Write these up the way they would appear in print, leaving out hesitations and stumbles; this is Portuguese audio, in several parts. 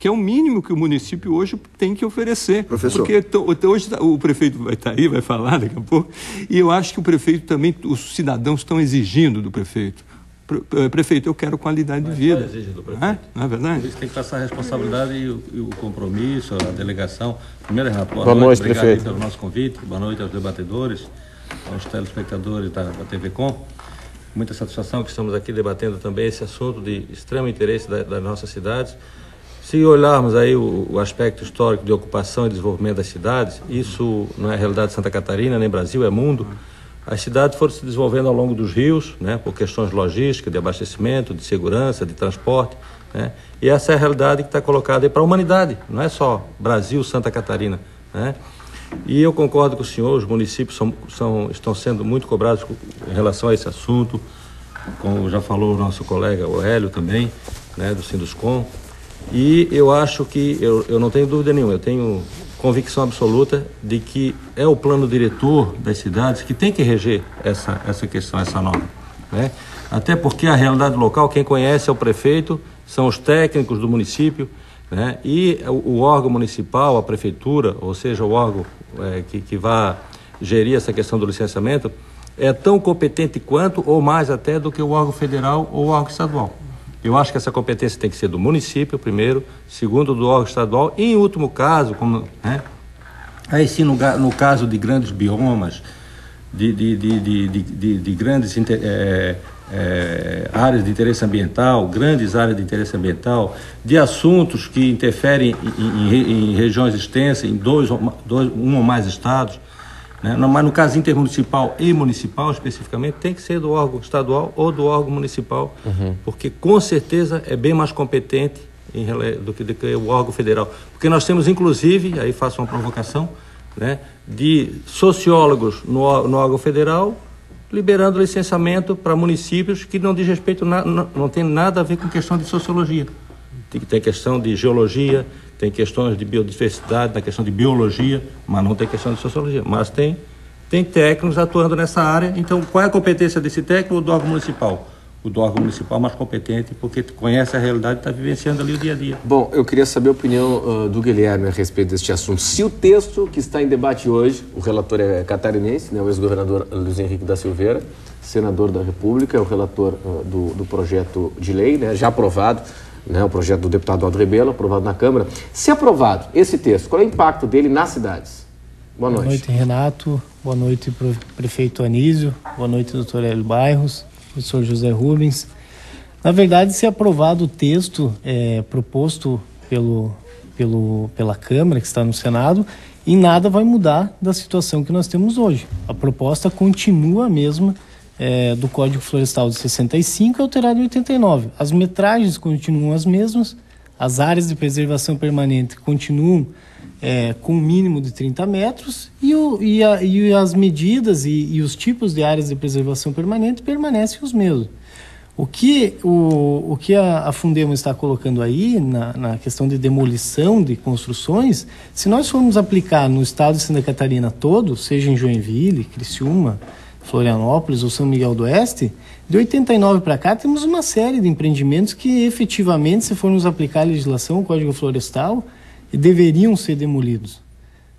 que é o mínimo que o município hoje tem que oferecer. Professor. Porque hoje o prefeito vai estar aí, vai falar daqui a pouco, e eu acho que o prefeito também, os cidadãos estão exigindo do prefeito. Prefeito, eu quero qualidade de vida. Exige do prefeito. Não é verdade? Por isso tem que passar a responsabilidade e o compromisso, a delegação. Primeiro, Renato, boa noite, obrigado prefeito. pelo nosso convite. Boa noite aos debatedores, aos telespectadores da TV Com. Muita satisfação que estamos aqui debatendo também esse assunto de extremo interesse das nossas cidades. Se olharmos aí o aspecto histórico de ocupação e desenvolvimento das cidades, isso não é a realidade de Santa Catarina, nem Brasil, é mundo. As cidades foram se desenvolvendo ao longo dos rios, né, por questões logísticas, de abastecimento, de segurança, de transporte, né, e essa é a realidade que está colocada aí para a humanidade, não é só Brasil, Santa Catarina, né. E eu concordo com o senhor, os municípios estão sendo muito cobrados em relação a esse assunto, como já falou o nosso colega o Hélio também, né, do Sinduscom, e eu acho que, eu não tenho dúvida nenhuma, eu tenho convicção absoluta de que é o plano diretor das cidades que tem que reger essa questão, essa norma, né? Até porque a realidade local, quem conhece é o prefeito, são os técnicos do município, né? E o órgão municipal, a prefeitura, ou seja, o órgão que vai gerir essa questão do licenciamento, é tão competente quanto ou mais até do que o órgão federal ou o órgão estadual. Eu acho que essa competência tem que ser do município primeiro, segundo do órgão estadual e, em último caso, aí sim no caso de grandes biomas, de grandes áreas de interesse ambiental, grandes áreas de interesse ambiental, de assuntos que interferem em regiões extensas, em um ou mais estados, né? Mas no caso intermunicipal e municipal especificamente, tem que ser do órgão estadual ou do órgão municipal, porque com certeza é bem mais competente do que o órgão federal. Porque nós temos, inclusive, aí faço uma provocação, né, de sociólogos no órgão federal liberando licenciamento para municípios que não diz respeito, não tem nada a ver com questão de sociologia. Tem questão de geologia, tem questões de biodiversidade, na questão de biologia, mas não tem questão de sociologia. Mas tem técnicos atuando nessa área. Então, qual é a competência desse técnico ou do órgão municipal? O do órgão municipal mais competente, porque conhece a realidade e está vivenciando ali o dia a dia. Bom, eu queria saber a opinião do Guilherme a respeito deste assunto. Se o texto que está em debate hoje, o relator é catarinense, né, o ex-governador Luiz Henrique da Silveira, senador da República, é o relator do projeto de lei, né, já aprovado, né, o projeto do deputado Aldo Rebelo, aprovado na Câmara. Se aprovado esse texto, qual é o impacto dele nas cidades? Boa noite. Boa noite, Renato. Boa noite, prefeito Anísio. Boa noite, doutor Hélio Bairros, professor José Rubens. Na verdade, se aprovado o texto proposto pela Câmara, que está no Senado, em nada vai mudar da situação que nós temos hoje. A proposta continua a mesma do Código Florestal de 65 e alterado em 89. As metragens continuam as mesmas, as áreas de preservação permanente continuam com um mínimo de 30 metros e as medidas e os tipos de áreas de preservação permanente permanecem os mesmos. O que a Fundemo está colocando aí na questão de demolição de construções, se nós formos aplicar no estado de Santa Catarina todo, seja em Joinville, Criciúma, Florianópolis ou São Miguel do Oeste, de 89 para cá temos uma série de empreendimentos que efetivamente, se formos aplicar a legislação, o Código Florestal, deveriam ser demolidos,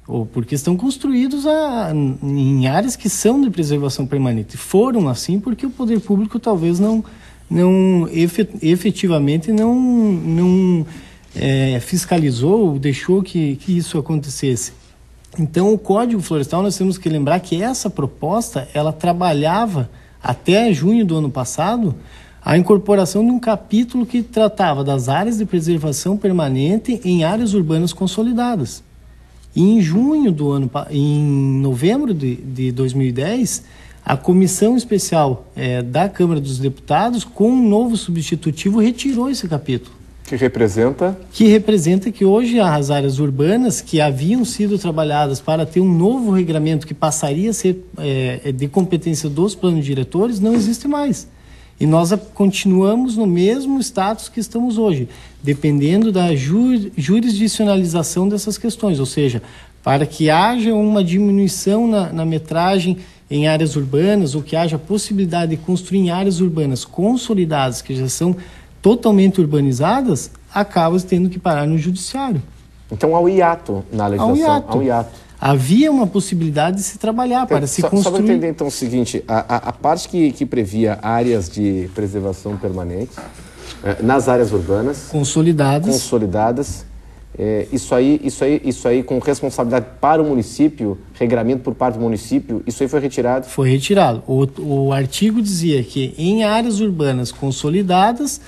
ou porque estão construídos em áreas que são de preservação permanente. Foram assim porque o poder público talvez efetivamente não fiscalizou ou deixou que isso acontecesse. Então, o Código Florestal, nós temos que lembrar que essa proposta, ela trabalhava até junho do ano passado a incorporação de um capítulo que tratava das áreas de preservação permanente em áreas urbanas consolidadas. E em novembro de 2010, a Comissão Especial da Câmara dos Deputados, com um novo substitutivo, retirou esse capítulo. Que representa? Que representa que hoje as áreas urbanas que haviam sido trabalhadas para ter um novo regramento que passaria a ser de competência dos planos diretores não existe mais. E nós continuamos no mesmo status que estamos hoje, dependendo da jurisdicionalização dessas questões, ou seja, para que haja uma diminuição na metragem em áreas urbanas ou que haja possibilidade de construir em áreas urbanas consolidadas, que já são totalmente urbanizadas, acaba tendo que parar no judiciário. Então há um hiato na legislação. Há um hiato. Havia uma possibilidade de se trabalhar para se construir... Só para entender então o seguinte, a parte que previa áreas de preservação permanente, nas áreas urbanas... Consolidadas. Isso aí com responsabilidade para o município, regramento por parte do município, isso aí foi retirado? Foi retirado. O artigo dizia que em áreas urbanas consolidadas,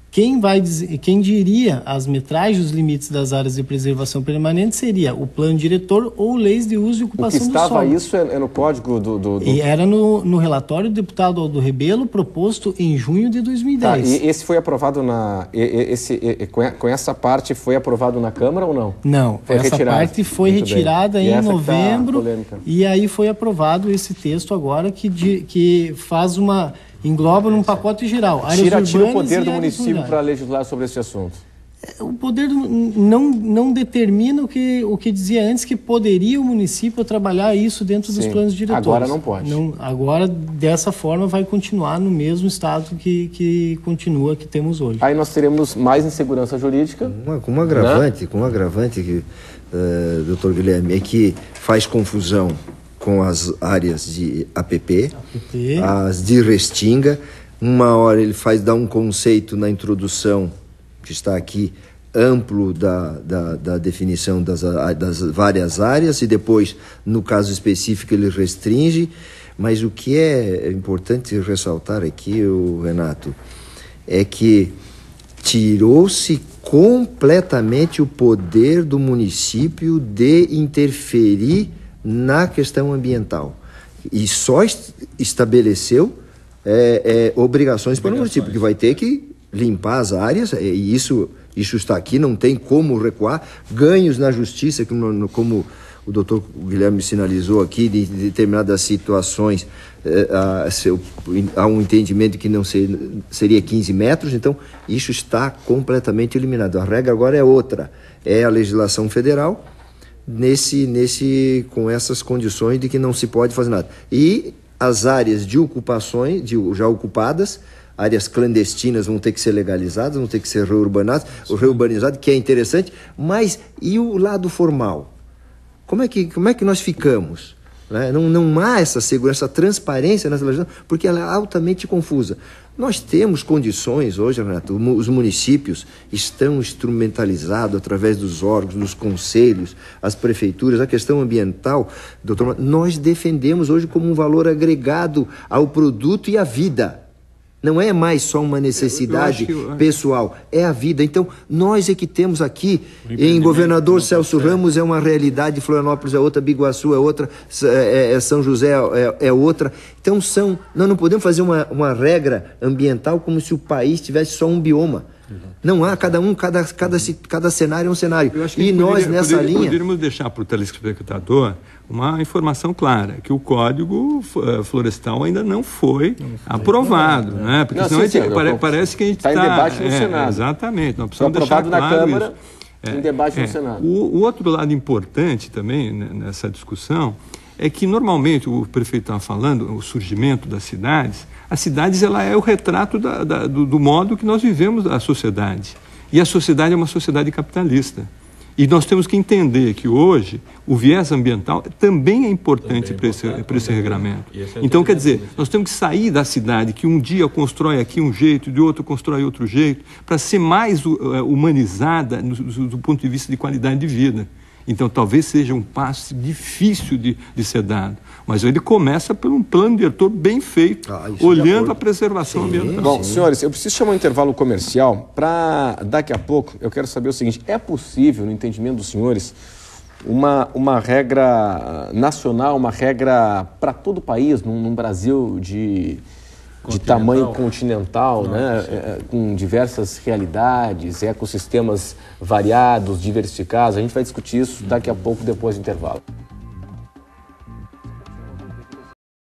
quem diria as metragens, os limites das áreas de preservação permanente seria o plano diretor ou leis de uso e ocupação do solo. O que estava isso é no código do... E era no relatório do deputado Aldo Rebelo, proposto em junho de 2010. E esse foi aprovado com essa parte foi aprovado na Câmara ou não? Não, essa parte foi retirada em novembro e aí foi aprovado esse texto agora que faz engloba num pacote geral. Tira o poder do município para legislar sobre esse assunto. O poder não determina o que dizia antes, que poderia o município trabalhar isso dentro dos planos diretores. Agora não pode. Agora, dessa forma, vai continuar no mesmo estado que temos hoje. Aí nós teremos mais insegurança jurídica. Com um agravante que, doutor Guilherme, é que faz confusão com as áreas de APP, as de Restinga. Uma hora ele dá um conceito na introdução, que está aqui, amplo da definição das várias áreas, e depois, no caso específico, ele restringe. Mas o que é importante ressaltar aqui, Renato, é que tirou-se completamente o poder do município de interferir na questão ambiental, e só estabeleceu obrigações para o município, que vai ter que limpar as áreas, e isso está aqui, não tem como recuar. Ganhos na justiça, como o doutor Guilherme sinalizou aqui, de determinadas situações, há um entendimento que não seria 15 metros, então isso está completamente eliminado. A regra agora é outra, é a legislação federal, com essas condições de que não se pode fazer nada. E as áreas de ocupações, já ocupadas, áreas clandestinas, vão ter que ser legalizadas, vão ter que ser reurbanizado, que é interessante. Mas e o lado formal? Como é que nós ficamos? Né? Não há essa segurança, essa transparência nessa legislação, porque ela é altamente confusa. Nós temos condições hoje, Renato, os municípios estão instrumentalizados através dos órgãos, dos conselhos, as prefeituras, a questão ambiental, doutor, nós defendemos hoje como um valor agregado ao produto e à vida. Não é mais só uma necessidade pessoal, é a vida. Então, nós é que temos aqui, em Governador Celso Ramos é uma realidade, Florianópolis é outra, Biguaçu é outra, São José é outra. Então, nós não podemos fazer uma regra ambiental como se o país tivesse só um bioma. Não há, cada cenário é um cenário. E nós, nessa linha... Poderíamos deixar para o telespectador uma informação clara, que o Código Florestal ainda não foi aprovado, né? Porque senão parece que a gente está... em debate no Senado. Exatamente, nós precisamos deixar claro na Câmara, em debate no Senado. O outro lado importante também nessa discussão é que, normalmente, o prefeito estava falando, o surgimento das cidades, as cidades ela é o retrato do modo que nós vivemos a sociedade. E a sociedade é uma sociedade capitalista. E nós temos que entender que hoje o viés ambiental também é importante para esse regramento. Então, quer dizer, nós temos que sair da cidade que um dia constrói aqui um jeito, de outro constrói outro jeito, para ser mais humanizada do ponto de vista de qualidade de vida. Então, talvez seja um passo difícil de ser dado, mas ele começa por um plano diretor bem feito, olhando a preservação ambiental. Bom, senhores, eu preciso chamar um intervalo comercial para, daqui a pouco, eu quero saber o seguinte: é possível, no entendimento dos senhores, uma regra nacional, uma regra para todo o país, num Brasil de tamanho continental, né? Com diversas realidades, ecossistemas variados, diversificados? A gente vai discutir isso daqui a pouco, depois do intervalo.